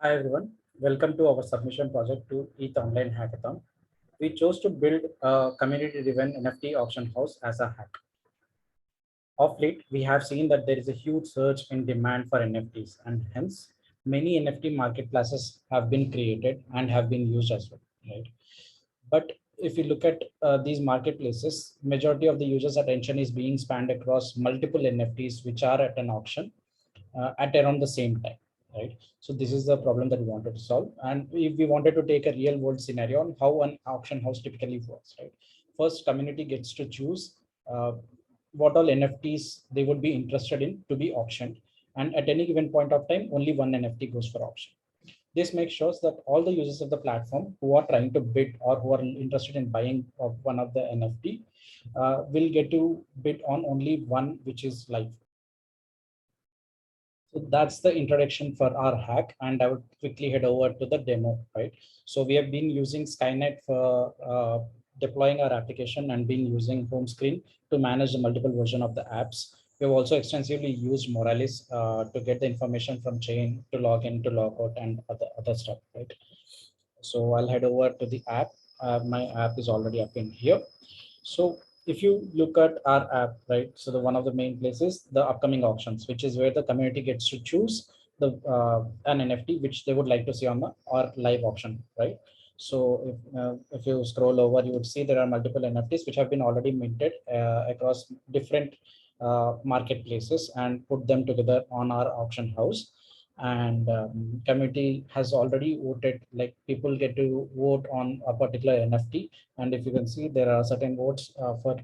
Hi everyone, welcome to our submission project to ETH Online Hackathon. We chose to build a community-driven NFT auction house as a hack. Of late, we have seen that there is a huge surge in demand for NFTs, and hence many NFT marketplaces have been created and have been used as well, right? But if you look at these marketplaces, majority of the users' attention is being spanned across multiple NFTs which are at an auction at around the same time, right? So this is the problem that we wanted to solve, and if we wanted to take a real world scenario on how an auction house typically works, right? First, community gets to choose uh, what all NFTs they would be interested in to be auctioned, and at any given point of time, only one NFT goes for auction. This makes sure that all the users of the platform who are trying to bid or who are interested in buying of one of the NFT will get to bid on only one which is live. So that's the introduction for our hack, and I would quickly head over to the demo, right? So we have been using Skynet for deploying our application and been using home screen to manage the multiple version of the apps. We have also extensively used Moralis to get the information from chain to log in, to log out, and other stuff, right? So I'll head over to the app. My app is already up in here. So if you look at our app, right, so the one of the main places, the upcoming auctions, which is where the community gets to choose the an NFT which they would like to see on the or live auction, right? So if you scroll over, you would see there are multiple NFTs which have been already minted across different marketplaces and put them together on our auction house. And committee has already voted, like people get to vote on a particular NFT, and if you can see there are certain votes for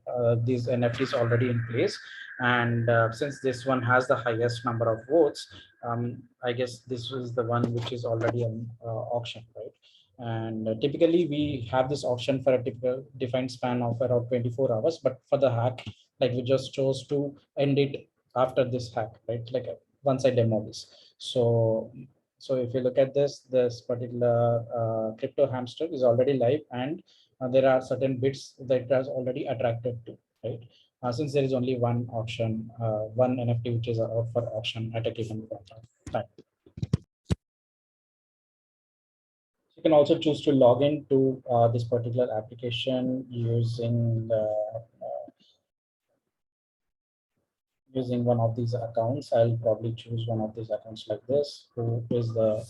these NFTs already in place. And since this one has the highest number of votes, I guess this is the one which is already on auction, right? And typically we have this auction for a typical defined span of around 24 hours, but for the hack, like we just chose to end it after this hack, right? Like once I demo this. So if you look at this particular crypto hamster is already live, and there are certain bits that it has already attracted to, right? Since there is only one auction, one NFT which is out for auction at a given point of time. You can also choose to log in to this particular application using one of these accounts. I'll probably choose one of these accounts like this, who is the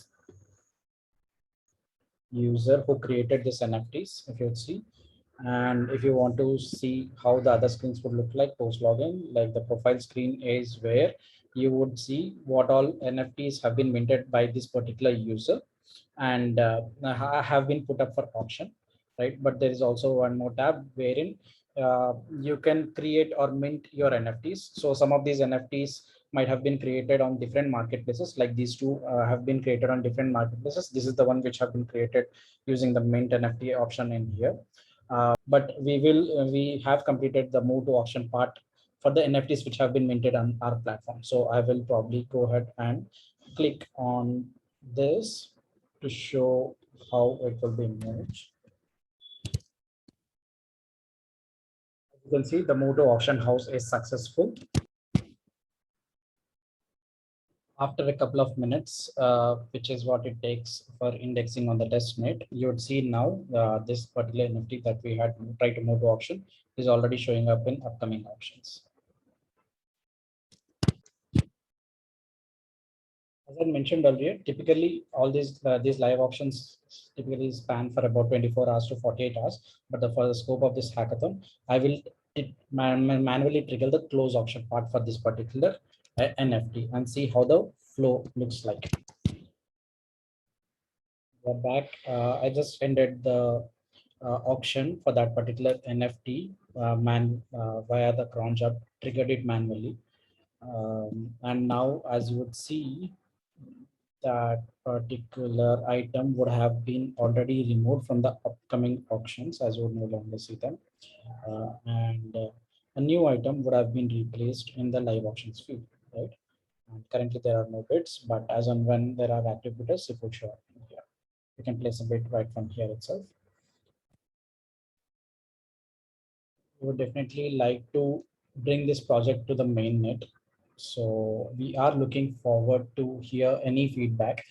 user who created this NFTs, if you see. And if you want to see how the other screens would look like post login, like the profile screen is where you would see what all NFTs have been minted by this particular user and have been put up for auction, right? But there is also one more tab wherein you can create or mint your NFTs. So some of these NFTs might have been created on different marketplaces, like these two have been created on different marketplaces. This is the one which have been created using the mint NFT option in here. But we have completed the move to auction part for the NFTs which have been minted on our platform. So I will probably go ahead and click on this to show how it will be moved. You can see the move to auction house is successful. After a couple of minutes, which is what it takes for indexing on the test net, you would see now this particular NFT that we had tried to move to auction is already showing up in upcoming auctions. As I mentioned earlier, typically all these live auctions typically span for about 24 hours to 48 hours. But for the scope of this hackathon, I will manually trigger the close auction part for this particular NFT and see how the flow looks like. We're back. I just ended the auction for that particular NFT via the cron job, triggered it manually. And now, as you would see, that particular item would have been already removed from the upcoming auctions, as you would no longer see them. And a new item would have been replaced in the live auctions field, right? And currently there are no bids, but as and when there are active bidders, it would show up here. You can place a bid right from here itself. We would definitely like to bring this project to the main net. So we are looking forward to hear any feedback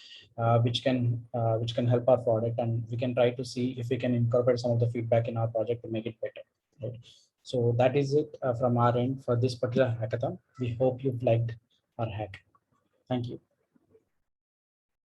which can help our product, and we can try to see if we can incorporate some of the feedback in our project to make it better. Right? So that is it from our end for this particular hackathon. We hope you've liked our hack. Thank you.